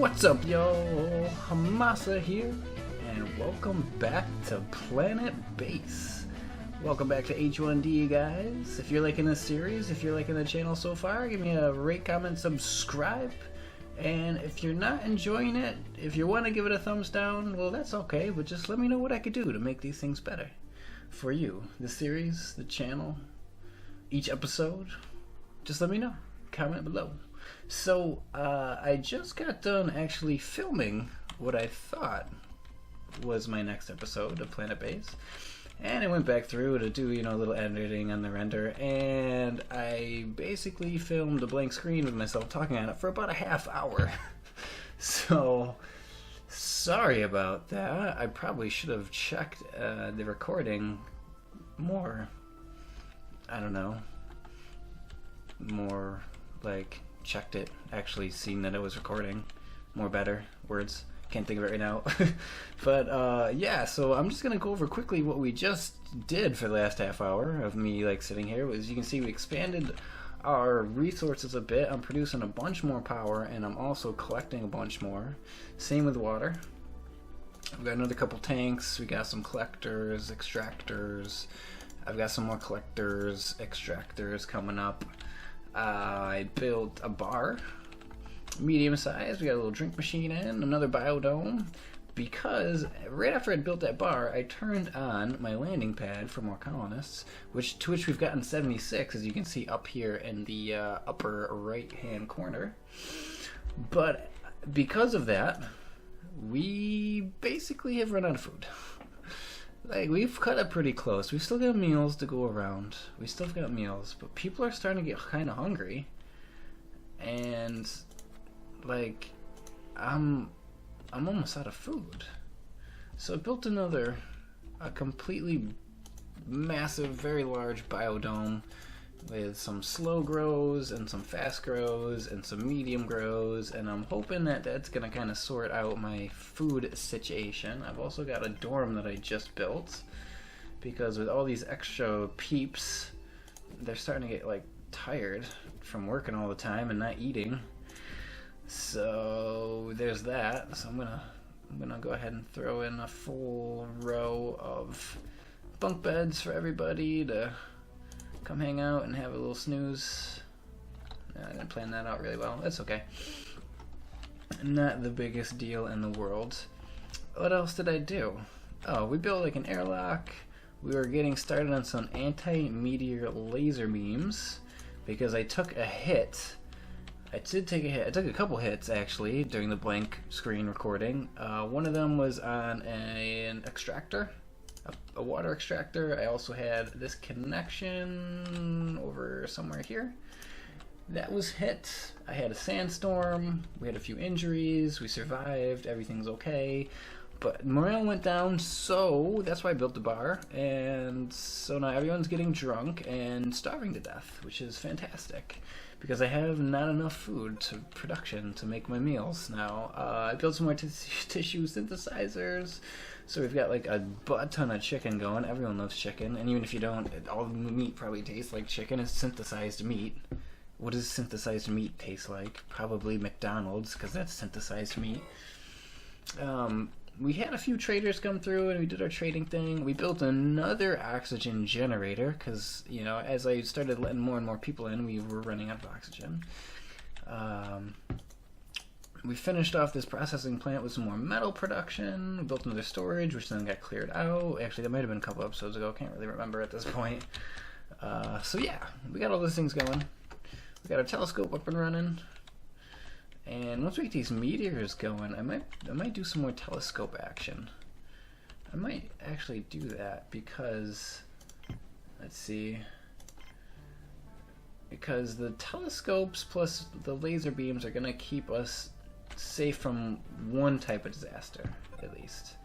What's up, yo? Hamasa here, and welcome back to Planetbase. Welcome back to H1D, guys. If you're liking this series, if you're liking the channel so far, give me a rate, comment, subscribe. And if you're not enjoying it, if you want to give it a thumbs down, well, that's okay, but just let me know what I could do to make these things better for you. The series, the channel, each episode, just let me know. Comment below. So, I just got done actually filming what I thought was my next episode of Planetbase. And I went back through to do, a little editing on the render, and I basically filmed a blank screen with myself talking on it for about a half hour. So, sorry about that. I probably should have checked the recording more, I don't know, more like checked it, actually seen that it was recording more better words. Can't think of it right now. But yeah, so I'm just gonna go over quickly what we just did for the last half hour of me sitting here. As you can see, we expanded our resources a bit. I'm producing a bunch more power, and I'm also collecting a bunch more. Same with water. I've got another couple tanks. We got some collectors, extractors. I've got some more collectors, extractors coming up. I built a bar, medium size. We got a little drink machine in, another biodome, because right after I built that bar, I turned on my landing pad for more colonists, to which we've gotten 76, as you can see up here in the upper right hand corner. But because of that, we basically have run out of food. We've cut it pretty close. We've still got meals to go around. We still got meals, but people are starting to get kind of hungry. And, I'm almost out of food. So I built a completely massive, very large biodome with some slow grows and some fast grows and some medium grows, and I'm hoping that that's gonna kind of sort out my food situation. I've also got a dorm that I just built, because with all these extra peeps, they're starting to get tired from working all the time and not eating. So there's that. So I'm gonna go ahead and throw in a full row of bunk beds for everybody to come hang out and have a little snooze. I didn't plan that out really well. That's okay. Not the biggest deal in the world. What else did I do? Oh, we built an airlock. We were getting started on some anti-meteor laser beams, because I took a hit. I did take a hit. I took a couple hits, actually, during the blank screen recording. One of them was on an extractor, a water extractor. I also had this connection over somewhere here. That was hit. I had a sandstorm. We had a few injuries. We survived. Everything's okay. But morale went down, so that's why I built the bar. And so now everyone's getting drunk and starving to death, which is fantastic, because I have not enough food production to make my meals now. I built some more tissue synthesizers. So we've got a butt ton of chicken going. Everyone loves chicken, and even if you don't, all the meat probably tastes like chicken. It's synthesized meat. What does synthesized meat taste like? Probably McDonald's, because that's synthesized meat. We had a few traders come through, and we did our trading thing. We built another oxygen generator, because, as I started letting more and more people in, we were running out of oxygen. We finished off this processing plant with some more metal production. We built another storage, which then got cleared out. Actually, that might have been a couple episodes ago. Can't really remember at this point. So yeah, we got all those things going. We got our telescope up and running. And once we get these meteors going, I might do some more telescope action. I might actually do that, because, let's see, because the telescopes plus the laser beams are going to keep us safe from one type of disaster, at least.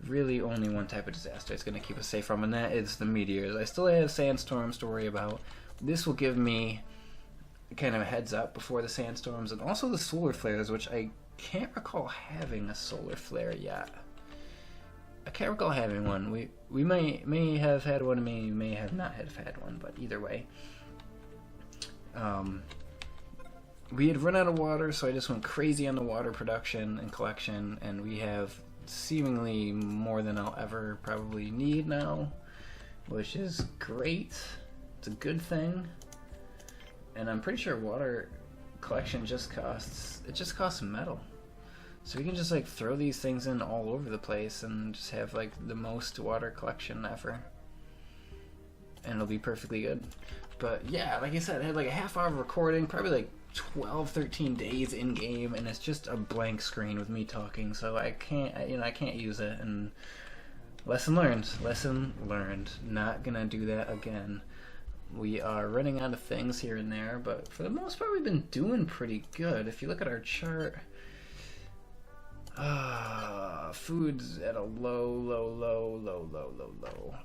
Really only one type of disaster it's going to keep us safe from, and that is the meteors. I still have sandstorms to worry about. This will give me kind of a heads up before the sandstorms, and also the solar flares, which I can't recall having a solar flare yet. I can't recall having one. We may have had one, may have not have had one, but either way. we had run out of water, so I just went crazy on the water production and collection, and we have seemingly more than I'll ever probably need now, which is great. It's a good thing. And I'm pretty sure water collection just costs metal. So we can just like throw these things in all over the place and just have like the most water collection ever. And it'll be perfectly good. But yeah, like I said, I had like a half hour of recording, probably like 12, 13 days in game, and it's just a blank screen with me talking, so I can't use it. And lesson learned, not gonna do that again. We are running out of things here and there, but for the most part we've been doing pretty good. If you look at our chart, food's at a low.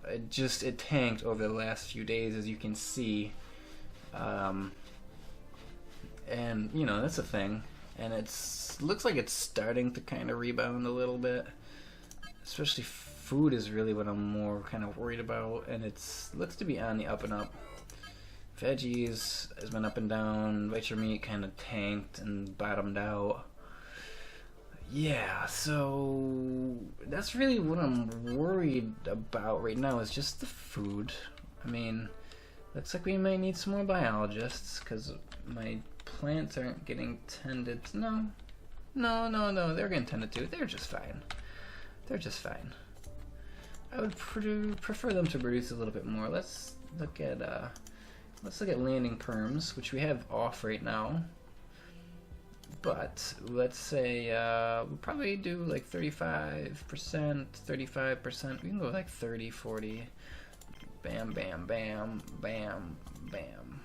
It tanked over the last few days, as you can see. And you know, that's a thing, and looks like it's starting to kind of rebound a little bit. Especially food is really what I'm more kind of worried about, and looks to be on the up and up. Veggies has been up and down. Butcher meat kind of tanked and bottomed out. Yeah, so that's really what I'm worried about right now, is just the food. I mean, looks like we might need some more biologists, because my plants aren't getting tended. No, they're getting tended to. They're just fine. I would prefer them to produce a little bit more. Let's look at landing perms, which we have off right now. But let's say we'll probably do like 35%, 35%. We can go like 30, 40. Bam, bam, bam, bam, bam.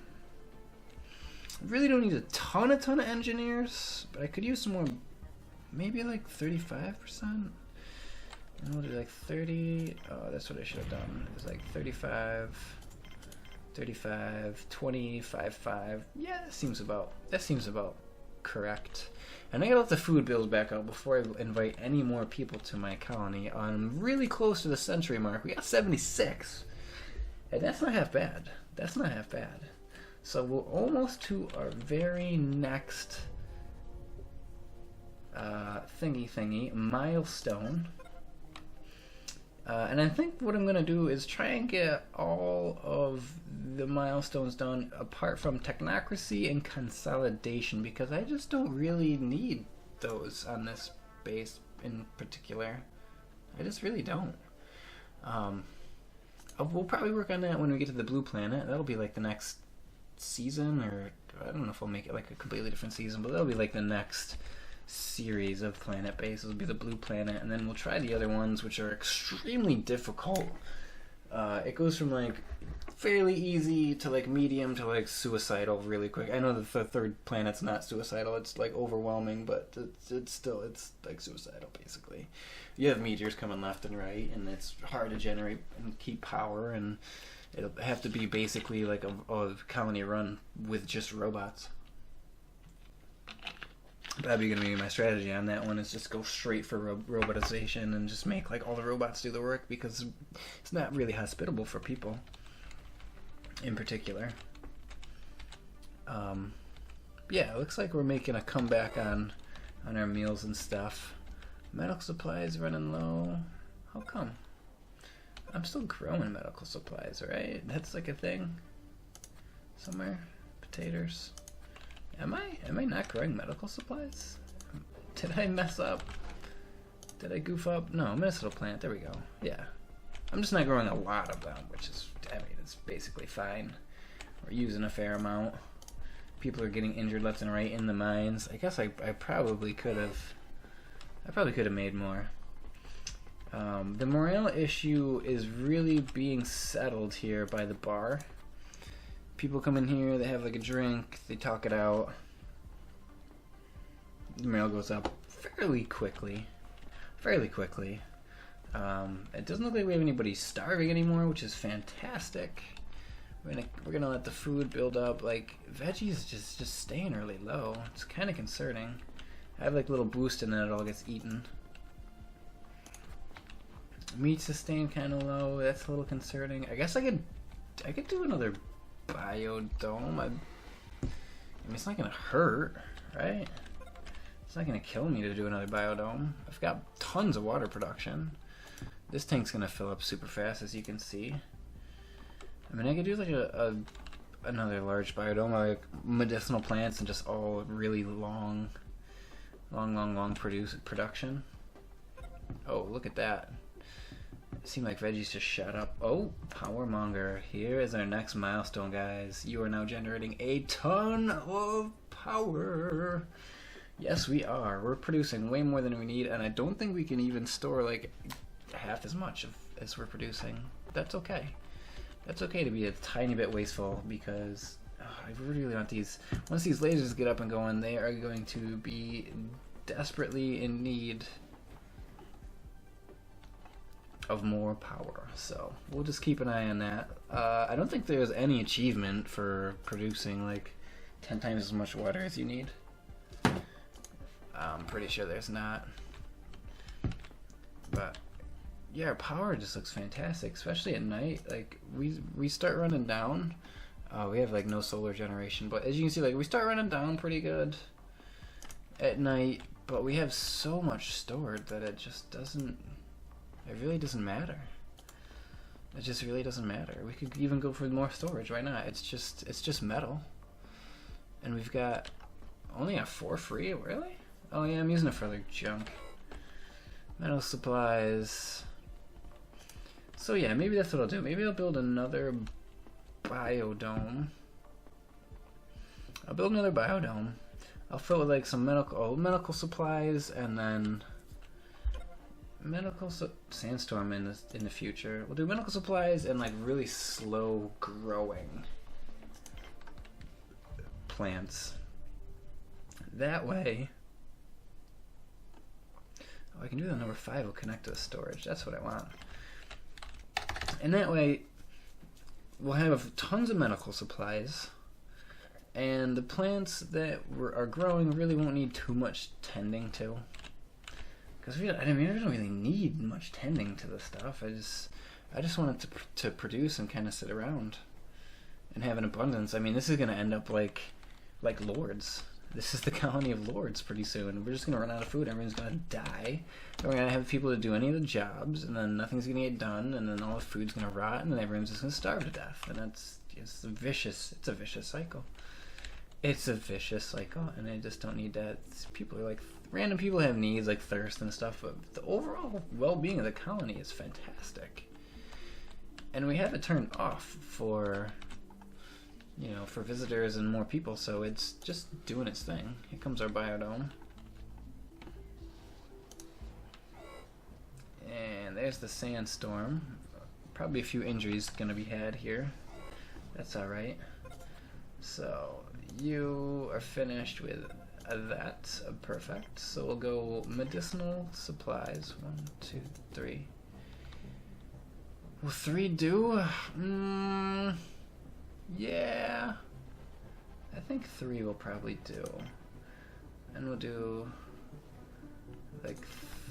I really don't need a ton of engineers, but I could use some more, maybe like 35%. And we'll do like 30. Oh, that's what I should have done. It was like 35, 25, 5. Yeah, that seems about correct. And I gotta let the food build back up before I invite any more people to my colony. I'm really close to the century mark. We got 76, and that's not half bad. So we're almost to our very next thingy milestone. And I think what I'm going to do is try and get all of the milestones done apart from technocracy and consolidation, because I just don't really need those on this base in particular. I just really don't. We'll probably work on that when we get to the blue planet. That'll be like the next season, or I don't know if we'll make it like a completely different season, but that'll be like the next series of Planetbase. It'll be the blue planet, and then we'll try the other ones, which are extremely difficult. It goes from like fairly easy to like medium to like suicidal really quick. I know that the third planet's not suicidal, it's like overwhelming, but it's like suicidal basically. You have meteors coming left and right, and it's hard to generate and keep power, and it'll have to be basically like a colony run with just robots. Probably going to be my strategy on that one, is just go straight for robotization and just make like all the robots do the work, because it's not really hospitable for people in particular. Yeah, it looks like we're making a comeback on our meals and stuff. Medical supplies running low. How come? I'm still growing medical supplies, right? That's like a thing somewhere. Potatoes. Am I not growing medical supplies? Did I mess up? Did I goof up? No, medicinal plant. There we go. Yeah. I'm just not growing a lot of them, which is, I mean, it's basically fine. We're using a fair amount. People are getting injured left and right in the mines. I guess I probably could have made more. The morale issue is really being settled here by the bar. People come in here, they have like a drink, they talk it out. The morale goes up fairly quickly. It doesn't look like we have anybody starving anymore, which is fantastic. We're gonna let the food build up. Like, veggies just staying really low. It's kind of concerning. I have like a little boost and then it all gets eaten. Meat sustain kind of low. That's a little concerning. I guess I could do another biodome. mean, it's not gonna hurt, right? It's not gonna kill me to do another biodome. I've got tons of water production. This tank's gonna fill up super fast, as you can see. I mean, I could do like another large biodome, like medicinal plants and just all really long production. Oh, look at that. It seemed like veggies just shot up. Oh, power monger. Here is our next milestone, guys. You are now generating a ton of power. Yes, we are. We're producing way more than we need, and I don't think we can even store like half as much as we're producing. That's okay. That's okay to be a tiny bit wasteful, because I really want these. Once these lasers get up and going, they are going to be desperately in need of more power. So we'll just keep an eye on that. I don't think there's any achievement for producing like 10 times as much water as you need. I'm pretty sure there's not. But yeah, our power just looks fantastic, especially at night. Like we start running down. We have like no solar generation, but as you can see, like we start running down pretty good at night, but we have so much stored that it just doesn't, it really doesn't matter. It just really doesn't matter. We could even go for more storage. Why not? It's just metal, and we've got only have 4 free. Really? Oh yeah, I'm using it for other junk. Metal supplies. So yeah, maybe that's what I'll do. Maybe I'll build another biodome. I'll fill it with like some medical supplies, and then sandstorm in the future. We'll do medical supplies and like really slow growing plants. That way, I can do the number 5 will connect to the storage. That's what I want. And that way, we'll have tons of medical supplies, and the plants that are growing really won't need too much tending to. Because we don't really need much tending to this stuff. I just want it to produce and kind of sit around and have an abundance. I mean, this is going to end up like Lords. This is the colony of Lords pretty soon. We're just going to run out of food. Everyone's going to die. And we're going to have people to do any of the jobs, and then nothing's going to get done, and then all the food's going to rot, and then everyone's just going to starve to death. And it's a vicious cycle. It's a vicious cycle, and I just don't need that. People are like, random people have needs like thirst and stuff, but the overall well-being of the colony is fantastic. And we have it turned off for, for visitors and more people, so it's just doing its thing. Here comes our biodome. And there's the sandstorm. Probably a few injuries gonna be had here. That's alright. So you are finished with that. Perfect. So we'll go medicinal supplies. 1, 2, 3. Will 3 do? Yeah. I think 3 will probably do. And we'll do like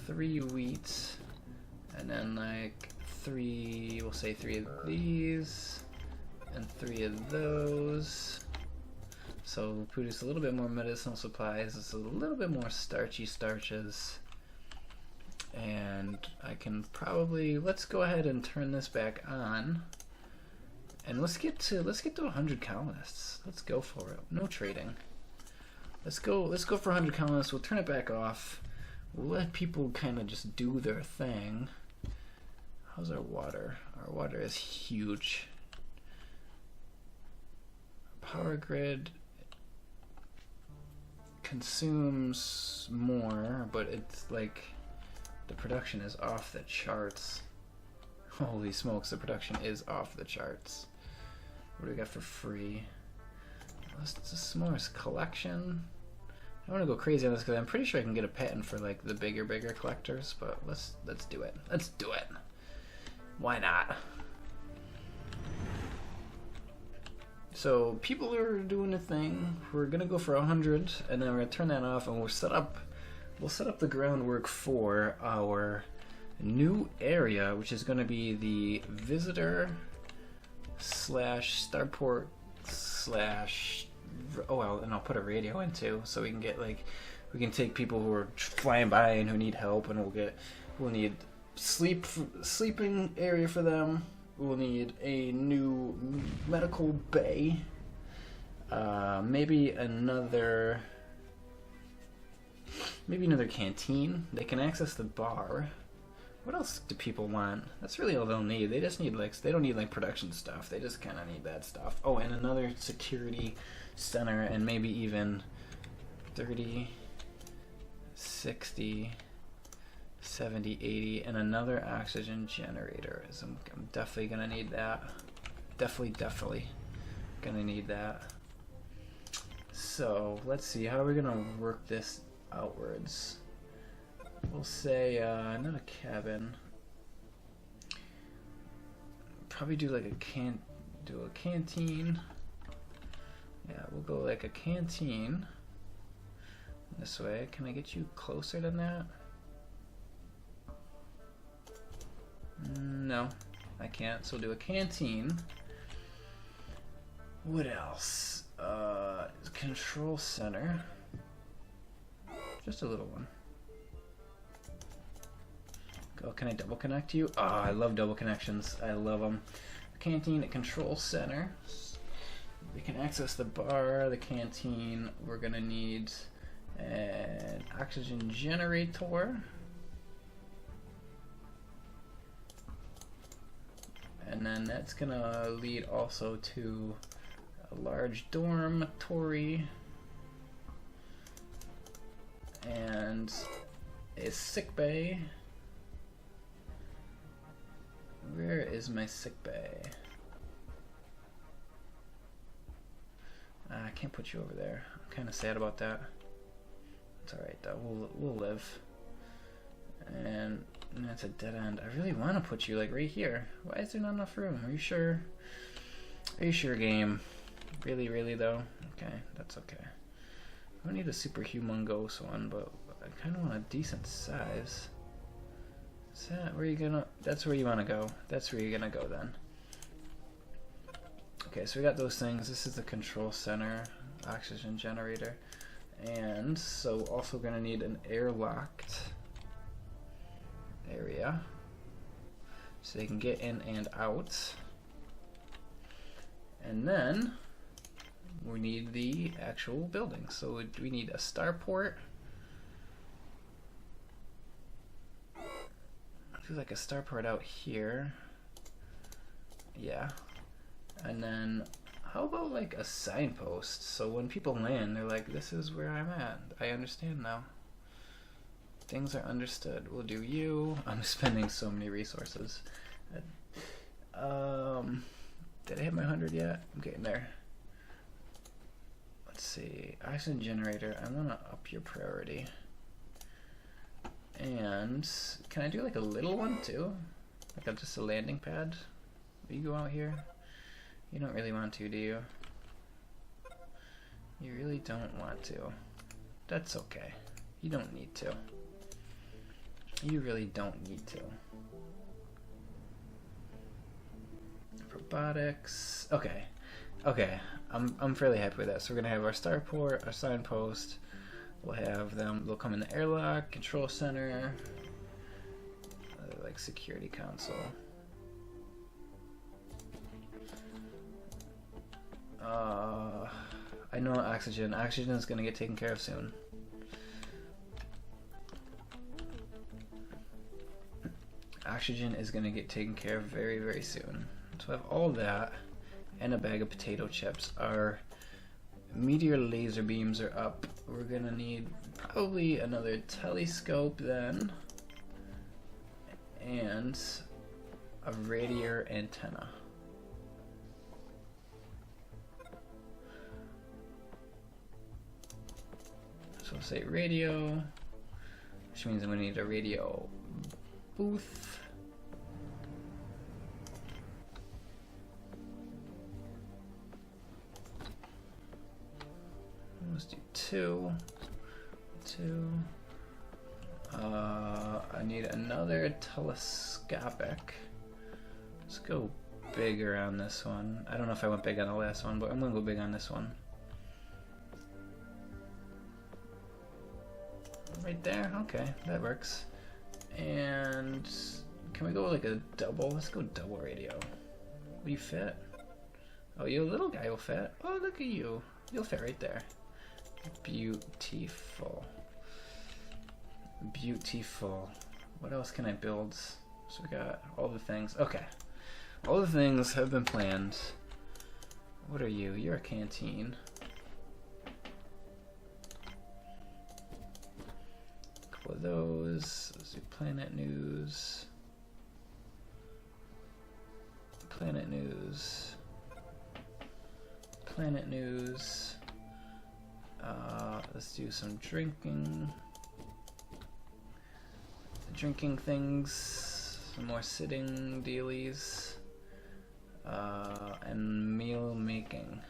3 wheat, and then like 3, we'll say 3 of these, and 3 of those. So we'll produce a little bit more medicinal supplies. It's a little bit more starches. And I can probably, let's go ahead and turn this back on. And let's get to 100 colonists. Let's go for it. No trading. Let's go for 100 colonists. We'll turn it back off. We'll let people kind of just do their thing. How's our water? Our water is huge. Power grid consumes more, but it's like the production is off the charts. Holy smokes, the production is off the charts. What do we got for free? Let's just some more collection. I don't want to go crazy on this because I'm pretty sure I can get a patent for like the bigger collectors, but let's do it. Let's do it. Why not? So people are doing a thing. We're gonna go for 100, and then we're gonna turn that off, and we'll set up the groundwork for our new area, which is gonna be the visitor / starport / Oh well, and I'll put a radio in too, so we can get like, we can take people who are flying by and who need help, and we'll need sleeping area for them. We'll need a new medical bay. Maybe another canteen. They can access the bar. What else do people want? That's really all they'll need. They just need like, they don't need like production stuff. They just kind of need that stuff. Oh, and another security center, and maybe even 30, 60, 70, 80, and another oxygen generator. I'm definitely gonna need that. Definitely gonna need that. So let's see, how are we gonna work this outwards? We'll say not a cabin. Probably do like a canteen. Yeah, we'll go like a canteen this way. Can I get you closer than that? No, I can't. So we'll do a canteen. What else? Control center. Just a little one. Oh, can I double connect you? Oh, I love double connections. I love them. Canteen, a control center. We can access the bar, the canteen. We're gonna need an oxygen generator. And then that's gonna lead also to a large dormitory and a sick bay. Where is my sick bay? I can't put you over there. I'm kind of sad about that. It's alright though, we'll live. And that's a dead end. I really want to put you like right here. Why is there not enough room? Are you sure? Are you sure, game? Really though? Okay, that's okay. I don't need a super humongous one, but I kind of want a decent size. Is that where you gonna? That's where you want to go. That's where you're gonna go then. Okay, so we got those things. This is the control center, oxygen generator, and so also gonna need an airlocked area so they can get in and out. And then we need the actual building. So we need a starport. Do like a starport out here. Yeah. And then how about like a signpost? So when people land, they're like, this is where I'm at. I understand now. Things are understood. We'll do you. I'm spending so many resources. Did I hit my 100 yet? I'm getting there. Let's see. Oxygen generator. I want to up your priority. And can I do like a little one too? Like just a landing pad? Will you go out here? You don't really want to, do you? You really don't want to. That's okay. You don't need to. You really don't need to. Robotics. Okay. Okay. I'm fairly happy with that. So we're gonna have our starport, our signpost. We'll have them. They'll come in the airlock, control center, like security console. I know oxygen. Oxygen is gonna get taken care of soon. Oxygen is gonna get taken care of very, very soon. So I have all that and a bag of potato chips. Our meteor laser beams are up. We're gonna need probably another telescope then, and a radio antenna. So we'll say radio, which means I'm gonna need a radio booth. Let's do two. I need another telescopic. Let's go bigger on this one. I don't know if I went big on the last one, but I'm gonna go big on this one. Right there? Okay, that works. And can we go like a double? Let's go double radio. Will you fit? Oh, you little guy will fit. Oh, look at you. You'll fit right there. Beautiful. Beautiful. What else can I build? So we got all the things. Okay. All the things have been planned. What are you? You're a canteen. A couple of those. Let's do Planet News. Planet News. Planet News. Let's do some drinking things, some more sitting dealies, and meal making.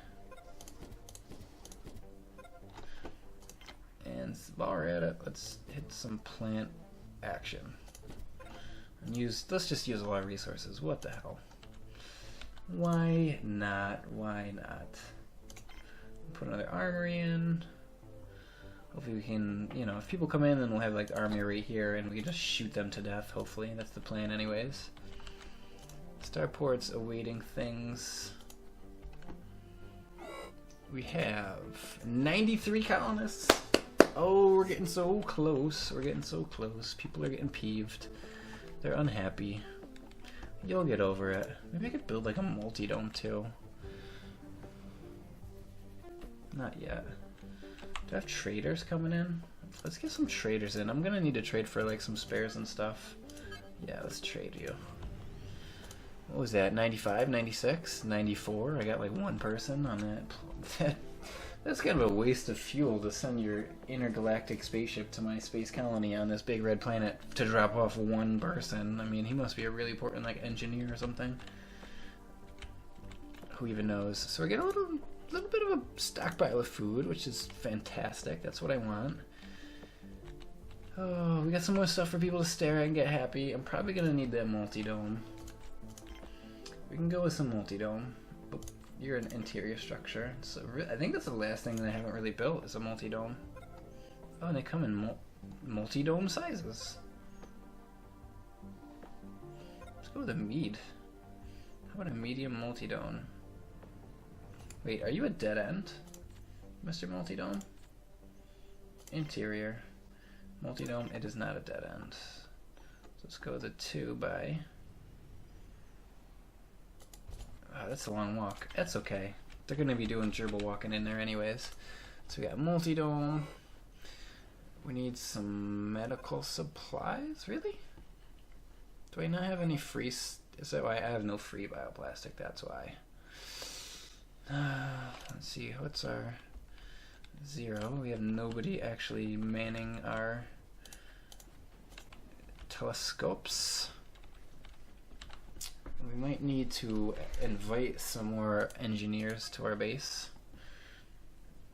And while we're at it, let's hit some plant action. And let's just use a lot of resources. What the hell? Why not? Why not? Put another armory in. Hopefully we can, you know, if people come in, then we'll have like the army right here and we can just shoot them to death, hopefully. That's the plan anyways. Starport's awaiting things. We have 93 colonists. Oh, we're getting so close. We're getting so close. People are getting peeved. They're unhappy. You'll get over it. Maybe I could build like a multi-dome too. Not yet. Do I have traders coming in? Let's get some traders in. I'm gonna need to trade for like some spares and stuff. Yeah, let's trade you. What was that? 95, 96, 94? I got like one person on that. That's kind of a waste of fuel to send your intergalactic spaceship to my space colony on this big red planet to drop off one person. I mean, he must be a really important like engineer or something. Who even knows? So we get a little bit of a stockpile of food, which is fantastic. That's what I want. Oh, we got some more stuff for people to stare at and get happy. I'm probably gonna need that multi-dome. We can go with some multi-dome. You're an interior structure. So I think that's the last thing that I haven't really built is a multi-dome. Oh, and they come in multi-dome sizes. Let's go with a mead. How about a medium multi-dome? Wait, are you a dead end, Mr. Multi-Dome? Interior. Multi-Dome, it is not a dead end. So let's go with a 2 by... Oh, that's a long walk. That's okay. They're going to be doing gerbil walking in there anyways. So we got multi-dome. We need some medical supplies? Really? Do I not have any free... Is that why I have no free bioplastic? That's why. Let's see, what's our 0? We have nobody actually manning our telescopes. We might need to invite some more engineers to our base.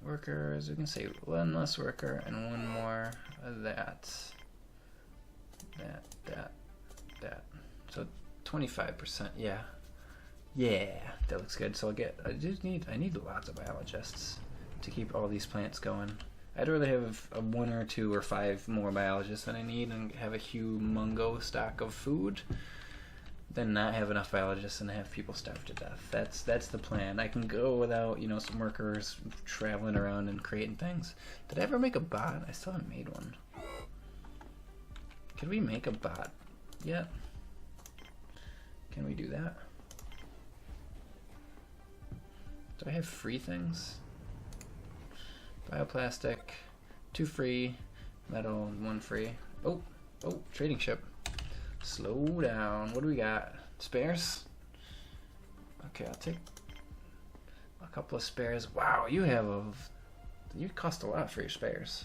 Workers, we can say one less worker and one more of that. That. So 25%, yeah. Yeah, that looks good. So I need lots of biologists to keep all these plants going. I'd rather have a 1 or 2 or 5 more biologists than I need and have a humongous stock of food than not have enough biologists and have people starve to death. That's the plan. I can go without, you know, some workers traveling around and creating things. Did I ever make a bot? I still haven't made one. Can we make a bot yet? Can we do that? Do I have free things? Bioplastic, 2 free, metal, 1 free. Oh, trading ship. Slow down. What do we got? Spares? Okay, I'll take a couple of spares. Wow, you cost a lot for your spares.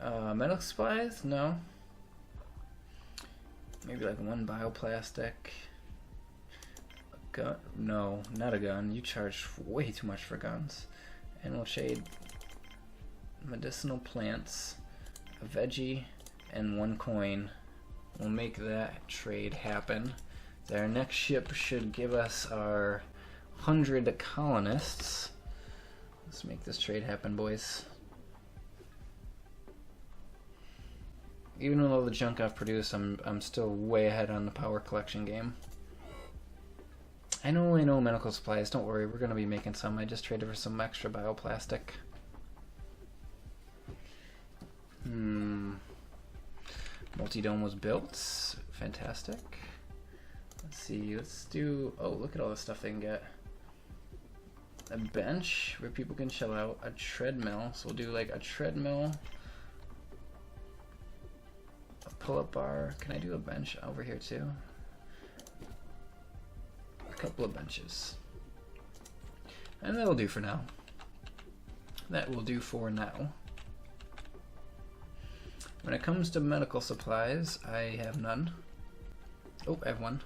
Medical supplies? No. Maybe like 1 bioplastic. Gun? No, not a gun. You charge way too much for guns. And we'll trade medicinal plants, a veggie, and 1 coin. We'll make that trade happen. Our next ship should give us our 100 colonists. Let's make this trade happen, boys. Even with all the junk I've produced, I'm still way ahead on the power collection game. I know medical supplies. Don't worry, we're gonna be making some. I just traded for some extra bioplastic. Multi-dome was built. Fantastic. Let's see. Let's do. Oh, look at all the stuff they can get. A bench where people can chill out. A treadmill. So we'll do like a treadmill. A pull-up bar. Can I do a bench over here too? A couple of benches. And that'll do for now. That will do for now. When it comes to medical supplies, I have none. Oh, I have one.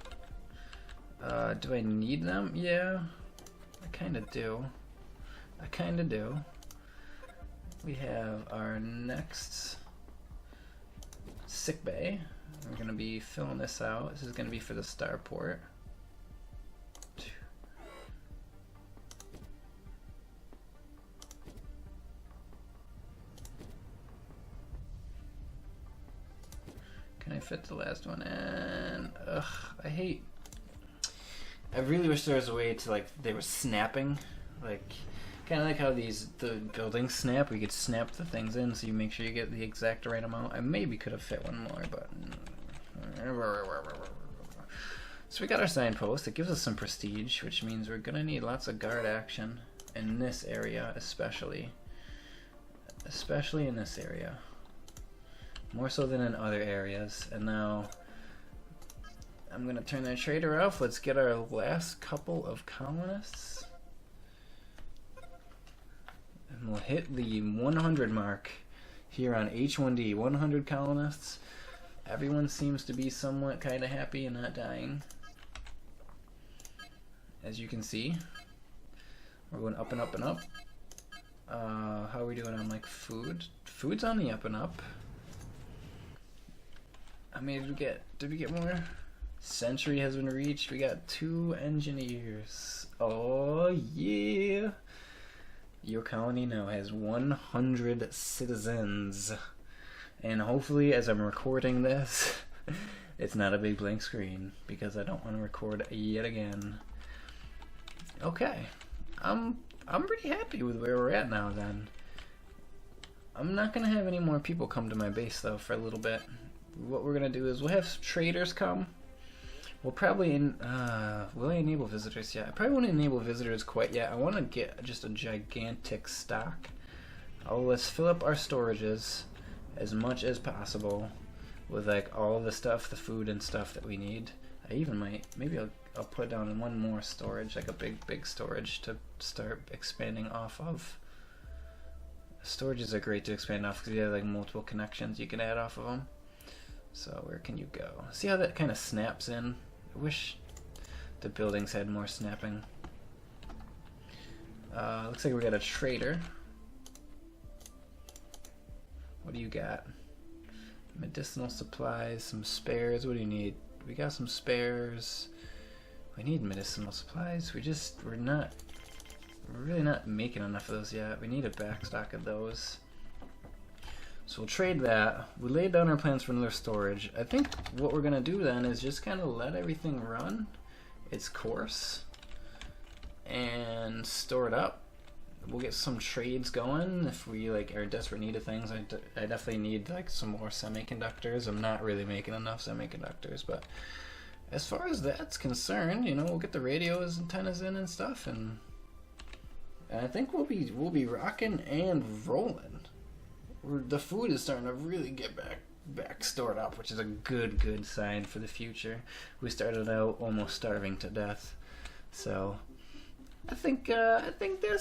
Do I need them? Yeah, I kind of do. I kind of do. We have our next sick bay. We're going to be filling this out. This is going to be for the Starport. Can I fit the last one in? Ugh, I really wish there was a way to, like, they were snapping. Like, kind of like how the buildings snap. We could snap the things in so you make sure you get the exact right amount. I maybe could have fit one more, but... So we got our signpost. It gives us some prestige, which means we're going to need lots of guard action in this area, especially. Especially in this area. More so than in other areas. And now I'm gonna turn that trader off. Let's get our last couple of colonists. And we'll hit the 100 mark here on H1D. 100 colonists. Everyone seems to be somewhat kind of happy and not dying. As you can see. We're going up and up and up. How are we doing on like food? Food's on the up and up. I mean, did we get more? Century has been reached. We got 2 engineers. Oh yeah! Your colony now has 100 citizens. And hopefully, as I'm recording this, it's not a big blank screen because I don't want to record yet again. Okay, I'm pretty happy with where we're at now. Then I'm not gonna have any more people come to my base though for a little bit. What we're gonna do is we'll have traders come. We'll probably will I enable visitors yet? I probably won't enable visitors quite yet. I want to get just a gigantic stock. Let's fill up our storages as much as possible with like all the stuff, the food and stuff that we need. I even might, maybe I'll put down one more storage, like a big storage to start expanding off of. Storages are great to expand off because you have like multiple connections you can add off of them. So where can you go? See how that kind of snaps in? I wish the buildings had more snapping. Looks like we got a trader. What do you got? Medicinal supplies, some spares. What do you need? We got some spares. We need medicinal supplies. We're really not making enough of those yet. We need a backstock of those. So we'll trade that. We laid down our plans for another storage. I think what we're gonna do then is just kind of let everything run its course and store it up. We'll get some trades going if we like are in desperate need of things. I definitely need like some more semiconductors. I'm not really making enough semiconductors, but as far as that's concerned, you know, we'll get the radios, antennas in and stuff, and I think we'll be rocking and rolling. The food is starting to really get back stored up, which is a good sign for the future. We started out almost starving to death, so I think that's pretty good.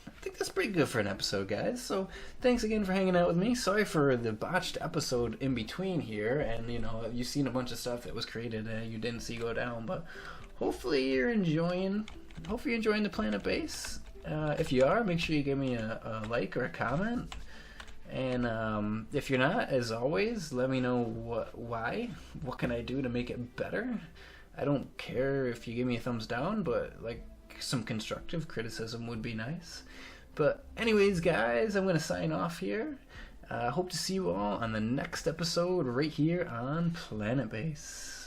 I think that's pretty good for an episode, guys. So thanks again for hanging out with me. Sorry for the botched episode in between here, and you know you've seen a bunch of stuff that was created you didn't see go down, but hopefully you're enjoying. Hopefully you're enjoying the Planetbase. If you are, make sure you give me a like or a comment. And if you're not, as always, let me know why. What can I do to make it better? I don't care if you give me a thumbs down, but like some constructive criticism would be nice. But anyways, guys, I'm going to sign off here. Hope to see you all on the next episode right here on Planetbase.